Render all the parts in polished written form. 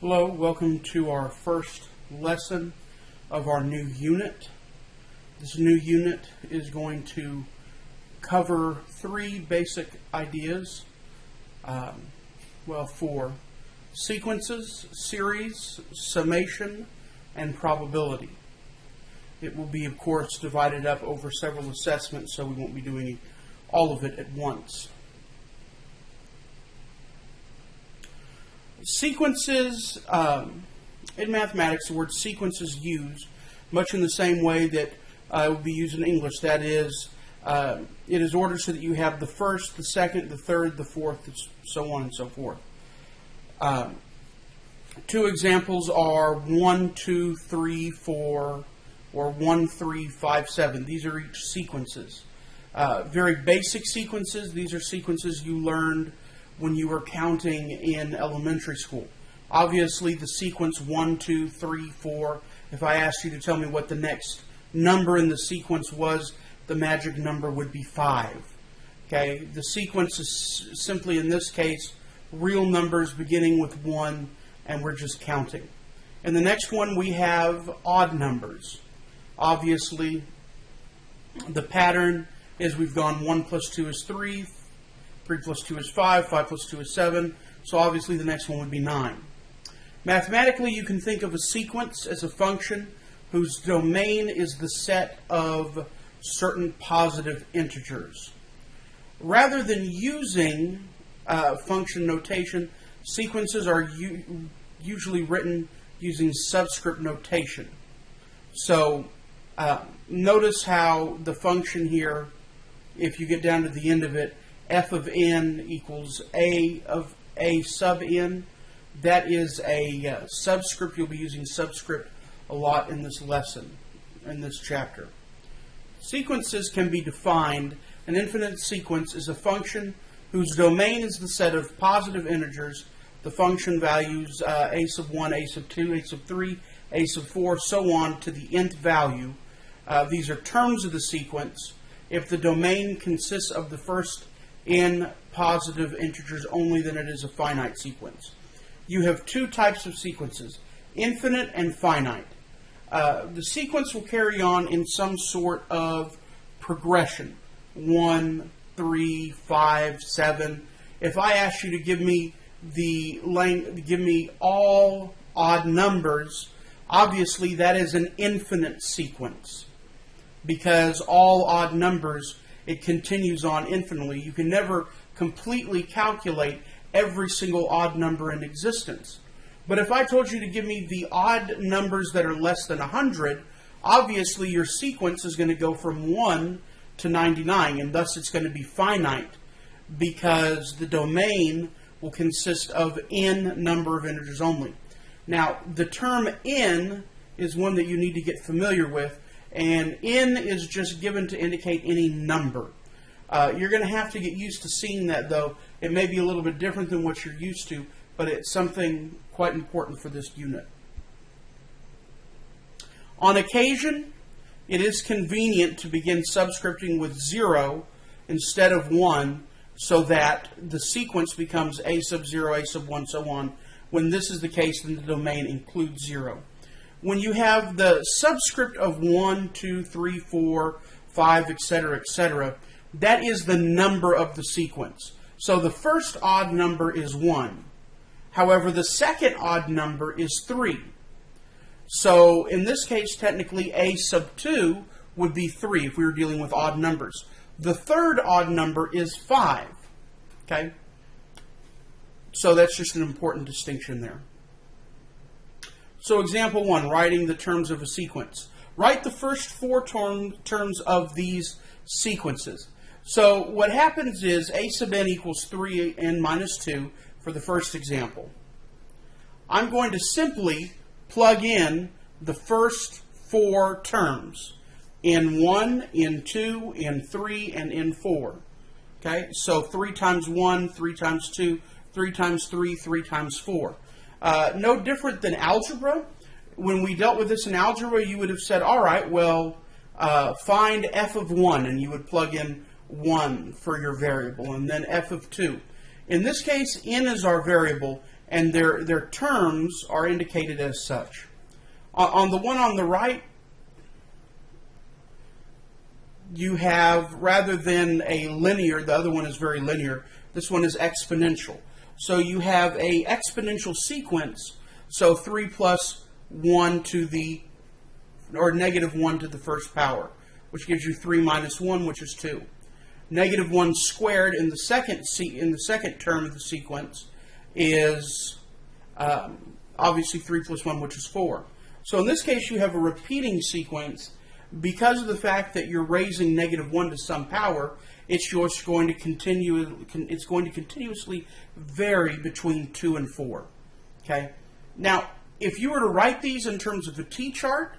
Hello, welcome to our first lesson of our new unit. This new unit is going to cover three basic ideas, for sequences, series, summation, and probability. It will be, of course, divided up over several assessments, so we won't be doing all of it at once. Sequences, in mathematics, the word sequence is used much in the same way that it would be used in English. That is, it is ordered so that you have the first, the second, the third, the fourth, so on and so forth. Two examples are 1, 2, 3, 4, or 1, 3, 5, 7. These are each sequences. Very basic sequences. These are sequences you learned when you were counting in elementary school. Obviously, the sequence 1, 2, 3, 4, if I asked you to tell me what the next number in the sequence was, the magic number would be 5. Okay? The sequence is simply, in this case, real numbers beginning with 1, and we're just counting. In the next one, we have odd numbers. Obviously, the pattern is we've gone 1 plus 2 is 3, 3 plus 2 is 5, 5 plus 2 is 7, so obviously the next one would be 9. Mathematically, you can think of a sequence as a function whose domain is the set of certain positive integers. Rather than using function notation, sequences are usually written using subscript notation. So notice how the function here, if you get down to the end of it, f of n equals a of a sub n. That is a subscript. You'll be using subscript a lot in this lesson, in this chapter. Sequences can be defined. An infinite sequence is a function whose domain is the set of positive integers, the function values a sub 1, a sub 2, a sub 3, a sub 4, so on to the nth value. These are terms of the sequence. If the domain consists of the first n positive integers only, then it is a finite sequence. You have two types of sequences, infinite and finite. The sequence will carry on in some sort of progression, 1, 3, 5, 7. If I ask you to give me all odd numbers, obviously that is an infinite sequence, because all odd numbers, it continues on infinitely. You can never completely calculate every single odd number in existence. But if I told you to give me the odd numbers that are less than 100, obviously your sequence is going to go from 1 to 99, and thus it's going to be finite, because the domain will consist of n number of integers only. Now, the term n is one that you need to get familiar with, and n is just given to indicate any number. You're going to have to get used to seeing that, though. It may be a little bit different than what you're used to, but it's something quite important for this unit. On occasion, it is convenient to begin subscripting with 0 instead of 1, so that the sequence becomes a sub 0, a sub 1, so on. When this is the case, then the domain includes 0. When you have the subscript of 1, 2, 3, 4, 5, etc., that is the number of the sequence. So the first odd number is 1. However, the second odd number is 3. So in this case, technically, a sub 2 would be 3 if we were dealing with odd numbers. The third odd number is 5. Okay? So that's just an important distinction there. So example 1, writing the terms of a sequence. Write the first 4 terms of these sequences. So what happens is a sub n equals 3n minus 2 for the first example. I'm going to simply plug in the first 4 terms, n1, n2, n3, and n4. Okay, so 3 times 1, 3 times 2, 3 times 3, 3 times 4. No different than algebra. When we dealt with this in algebra, you would have said, all right, well, find f of 1, and you would plug in 1 for your variable, and then f of 2. In this case, n is our variable, and their terms are indicated as such. On the one on the right, you have, rather than a linear, the other one is very linear, this one is exponential. So you have a exponential sequence, so 3 plus 1 to the, or negative 1 to the first power, which gives you 3 minus 1, which is 2. Negative 1 squared in the second term of the sequence is obviously 3 plus 1, which is 4. So in this case, you have a repeating sequence. Because of the fact that you're raising negative 1 to some power, it's just going to continuously vary between 2 and 4. Okay. Now, if you were to write these in terms of a t-chart,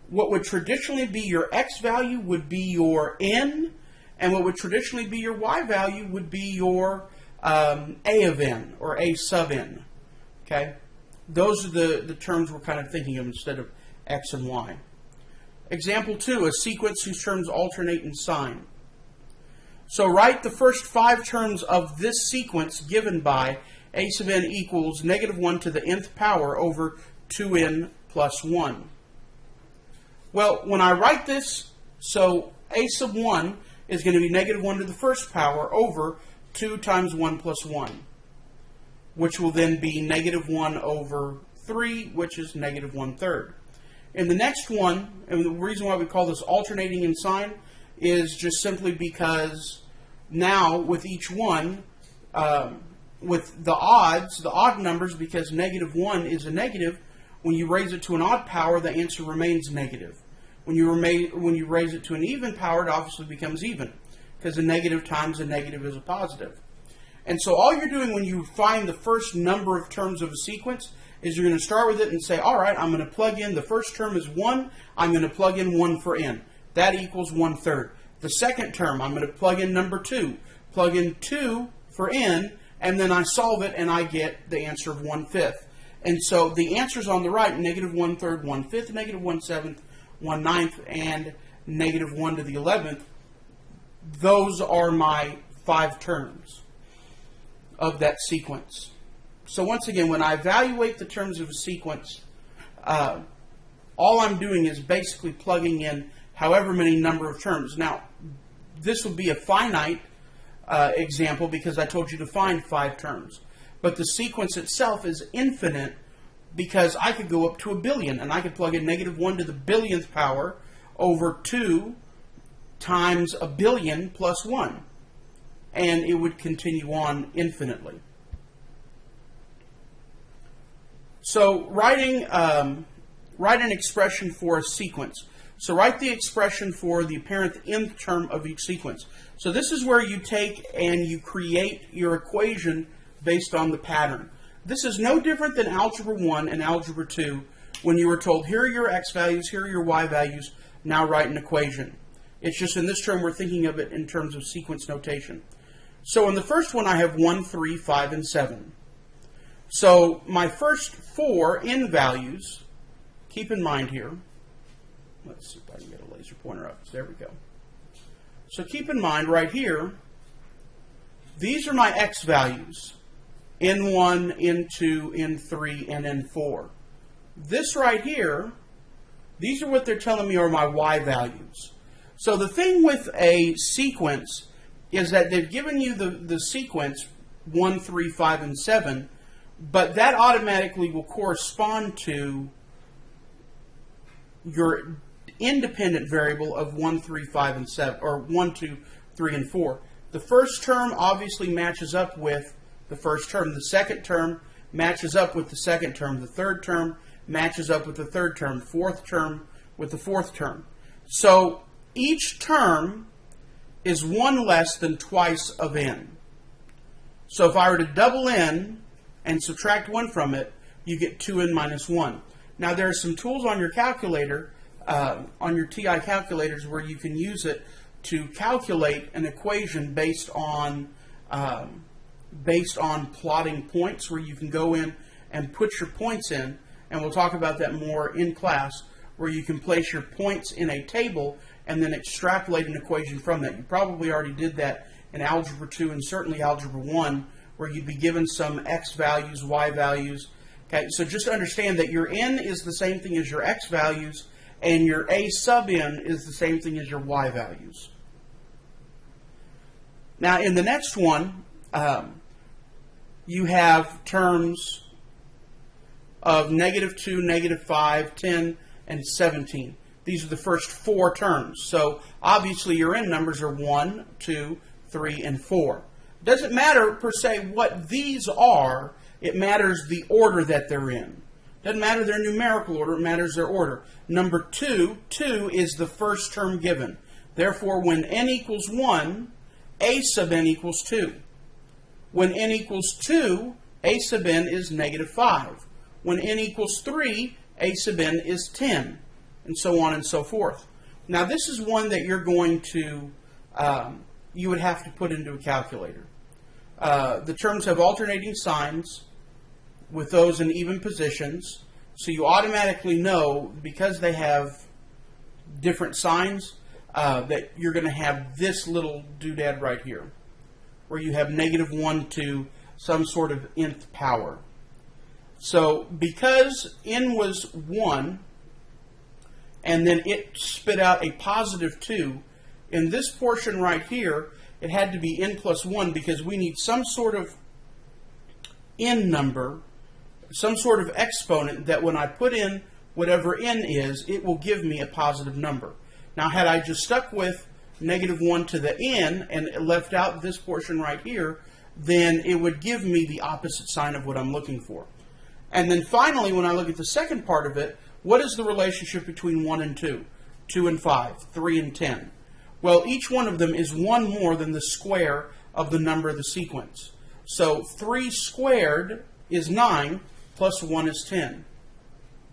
what would traditionally be your x value would be your n, and what would traditionally be your y value would be your a of n, or a sub n. Okay? Those are the terms we're kind of thinking of instead of x and y. Example 2, a sequence whose terms alternate in sign. So write the first 5 terms of this sequence given by a sub n equals negative 1 to the nth power over 2n plus 1. Well, when I write this, so a sub 1 is going to be negative 1 to the first power over 2 times 1 plus 1, which will then be negative 1 over 3, which is negative 1/3. In the next one, and the reason why we call this alternating in sign is just simply because now with each one, with the odd numbers, because negative 1 is a negative, when you raise it to an odd power, the answer remains negative. When you raise it to an even power, it obviously becomes even, because a negative times a negative is a positive. And so all you're doing when you find the first number of terms of a sequence is you're going to start with it and say, all right, I'm going to plug in, the first term is 1, I'm going to plug in 1 for n. That equals 1/3. The second term, I'm going to plug in number 2, plug in 2 for n, and then I solve it and I get the answer of 1/5. And so the answers on the right, negative 1/3, 1/5, negative 1/7, 1/9, and negative 1 to the 11th, those are my 5 terms of that sequence. So once again, when I evaluate the terms of a sequence, all I'm doing is basically plugging in however many number of terms. Now, this would be a finite example because I told you to find 5 terms. But the sequence itself is infinite because I could go up to 1 billion, and I could plug in negative 1 to the billionth power over 2 times 1 billion plus 1. And it would continue on infinitely. So writing an expression for a sequence. So write the expression for the apparent nth term of each sequence. So this is where you take and you create your equation based on the pattern. This is no different than Algebra 1 and Algebra 2 when you were told, here are your x values, here are your y values, now write an equation. It's just in this term we're thinking of it in terms of sequence notation. So in the first one I have 1, 3, 5, and 7. So my first 4 n values, keep in mind here, let's see if I can get a laser pointer up. There we go. So keep in mind right here, these are my x values, n1, n2, n3, and n4. This right here, these are what they're telling me are my y values. So the thing with a sequence is that they've given you the sequence 1, 3, 5, and 7, but that automatically will correspond to your independent variable of 1, 3, 5, and 7, or 1, 2, 3, and 4. The first term obviously matches up with the first term. The second term matches up with the second term. The third term matches up with the third term. Fourth term with the fourth term. So each term is 1 less than twice of n. So if I were to double n and subtract 1 from it, you get 2n minus 1. Now there are some tools on your calculator, on your TI calculators, where you can use it to calculate an equation based on plotting points, where you can go in and put your points in, and we'll talk about that more in class, where you can place your points in a table and then extrapolate an equation from that. You probably already did that in Algebra 2 and certainly Algebra 1, where you'd be given some x values, y values. Okay, so just understand that your n is the same thing as your x values, and your a sub n is the same thing as your y values. Now, in the next one, you have terms of -2, -5, 10, and 17. These are the first 4 terms. So obviously your n numbers are 1, 2, 3, and 4. It doesn't matter per se what these are, it matters the order that they're in. It doesn't matter their numerical order, it matters their order. Number 2, 2 is the first term given. Therefore, when n equals 1, a sub n equals 2. When n equals 2, a sub n is -5. When n equals 3, a sub n is 10, and so on and so forth. Now, this is one that you're going to, you would have to put into a calculator. The terms have alternating signs with those in even positions, so you automatically know, because they have different signs, that you're going to have this little doodad right here, where you have -1 to some sort of nth power. So because n was 1, and then it spit out a +2, in this portion right here, it had to be n plus 1 because we need some sort of n number, some sort of exponent that when I put in whatever n is, it will give me a positive number. Now, had I just stuck with -1 to the n and left out this portion right here, then it would give me the opposite sign of what I'm looking for. And then finally, when I look at the second part of it, what is the relationship between 1 and 2, 2 and 5, 3 and 10? Well, each one of them is 1 more than the square of the number of the sequence. So 3 squared is 9, plus 1 is 10.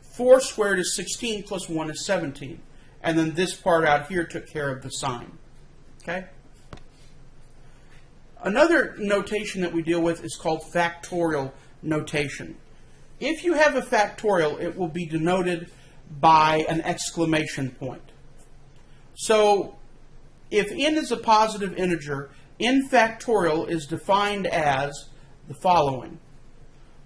4 squared is 16, plus 1 is 17. And then this part out here took care of the sign. Okay? Another notation that we deal with is called factorial notation. If you have a factorial, it will be denoted by an exclamation point. So, if n is a positive integer, n factorial is defined as the following.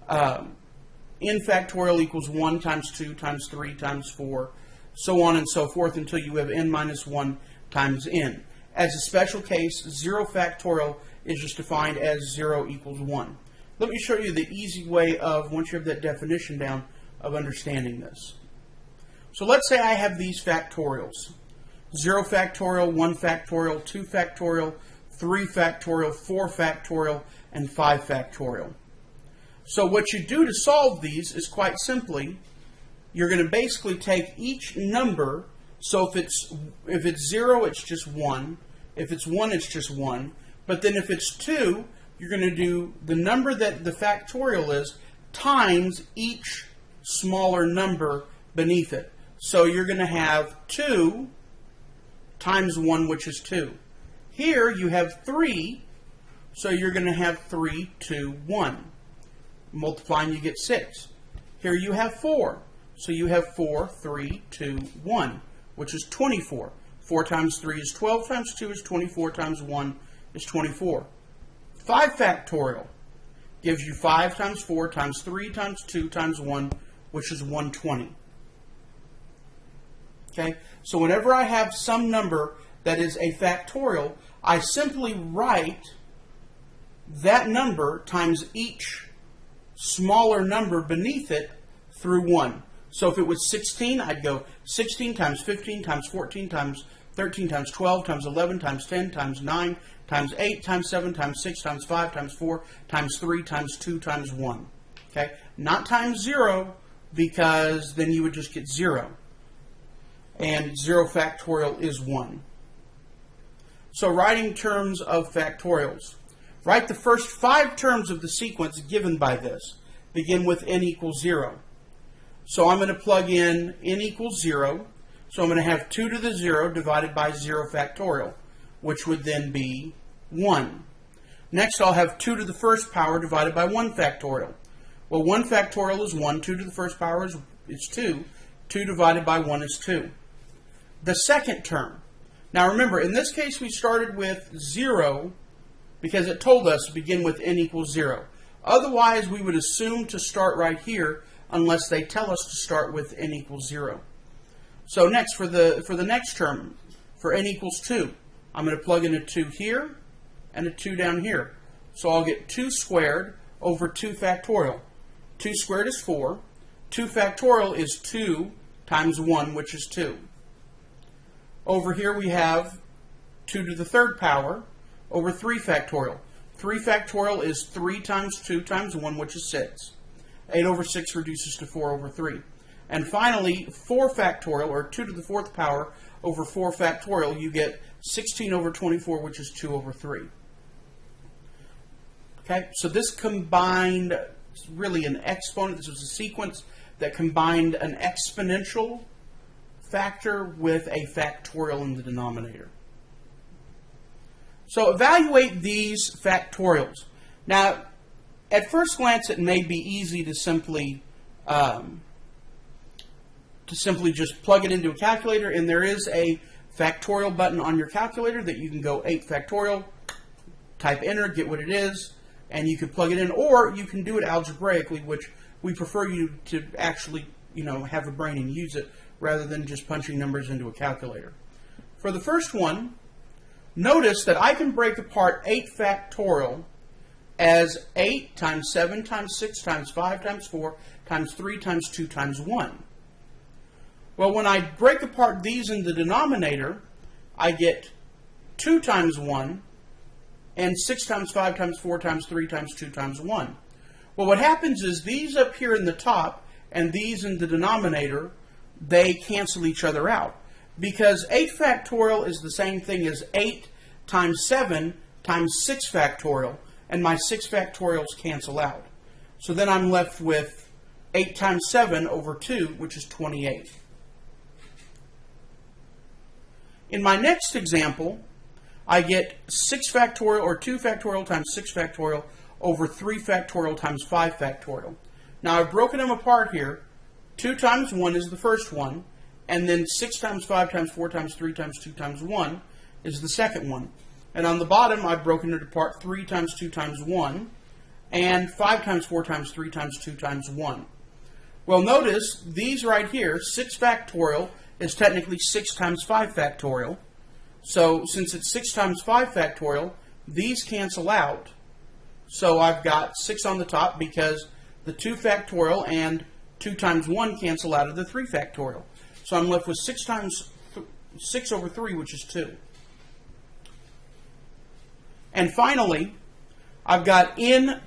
N factorial equals 1 times 2 times 3 times 4, so on and so forth until you have n minus 1 times n. As a special case, 0 factorial is just defined as 0 equals 1. Let me show you the easy way of, once you have that definition down, of understanding this. So let's say I have these factorials. 0 factorial, 1 factorial, 2 factorial, 3 factorial, 4 factorial, and 5 factorial. So what you do to solve these is quite simply, you're going to basically take each number. So if it's 0, it's just 1. If it's 1, it's just 1. But then if it's 2, you're going to do the number that the factorial is times each smaller number beneath it. So you're going to have 2 times 1, which is 2. Here you have 3, so you're going to have 3, 2, 1. Multiplying, you get 6. Here you have 4, so you have 4, 3, 2, 1, which is 24. 4 times 3 is 12, times 2 is 24, times 1 is 24. 5 factorial gives you 5 times 4 times 3 times 2 times 1, which is 120. Okay, so whenever I have some number that is a factorial, I simply write that number times each smaller number beneath it through 1. So if it was 16, I'd go 16 times 15 times 14 times 13 times 12 times 11 times 10 times 9 times 8 times 7 times 6 times 5 times 4 times 3 times 2 times 1. Okay, not times 0, because then you would just get 0. And 0 factorial is 1. So writing terms of factorials. Write the first 5 terms of the sequence given by this. Begin with n equals 0. So I'm going to plug in n equals 0. So I'm going to have 2 to the 0 divided by 0 factorial, which would then be 1. Next, I'll have 2 to the first power divided by 1 factorial. Well, 1 factorial is 1. 2 to the first power is 2. 2 divided by 1 is 2. The second term. Now remember, in this case we started with 0 because it told us to begin with n equals 0. Otherwise, we would assume to start right here unless they tell us to start with n equals 0. So next, for the next term, for n equals 2, I'm going to plug in a 2 here and a 2 down here. So I'll get 2 squared over 2 factorial. 2 squared is 4. 2 factorial is 2 times 1, which is 2. Over here we have 2 to the third power over 3 factorial. 3 factorial is 3 times 2 times 1, which is 6. 8 over 6 reduces to 4 over 3. And finally, 4 factorial, or 2 to the fourth power, over 4 factorial, you get 16 over 24, which is 2 over 3. Okay, so this combined, really an exponent, this was a sequence that combined an exponential factor with a factorial in the denominator. So evaluate these factorials. Now, at first glance, it may be easy to simply just plug it into a calculator, and there is a factorial button on your calculator that you can go 8 factorial, type enter, get what it is, and you can plug it in, or you can do it algebraically, which we prefer you to actually, have a brain and use it rather than just punching numbers into a calculator. For the first one, notice that I can break apart 8 factorial as 8 times 7 times 6 times 5 times 4 times 3 times 2 times 1. Well, when I break apart these in the denominator, I get 2 times 1 and 6 times 5 times 4 times 3 times 2 times 1. Well, what happens is these up here in the top and these in the denominator, they cancel each other out. Because 8 factorial is the same thing as 8 times 7 times 6 factorial, and my 6 factorials cancel out. So then I'm left with 8 times 7 over 2, which is 28. In my next example, I get 6 factorial, or 2 factorial times 6 factorial, over 3 factorial times 5 factorial. Now I've broken them apart here. 2 times 1 is the first one, and then 6 times 5 times 4 times 3 times 2 times 1 is the second one. And on the bottom, I've broken it apart 3 times 2 times 1, and 5 times 4 times 3 times 2 times 1. Well, notice these right here, 6 factorial is technically 6 times 5 factorial. So since it's 6 times 5 factorial, these cancel out. So I've got 6 on the top because the 2 factorial and 2 times 1 cancel out of the 3 factorial. So I'm left with 6 over 3, which is 2. And finally, I've got n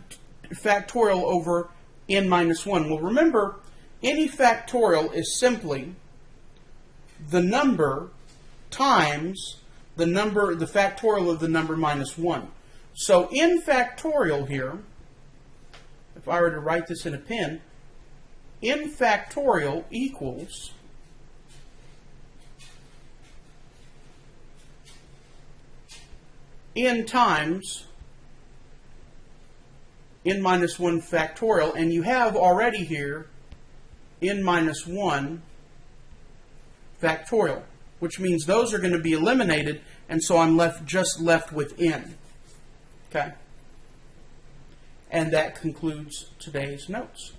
factorial over n minus 1. Well, remember, any factorial is simply the number times the factorial of the number minus 1. So n factorial here, if I were to write this in a pen, n factorial equals n times n minus 1 factorial, and you have already here n minus 1 factorial, which means those are going to be eliminated, and so I'm just left with n. Okay? And that concludes today's notes.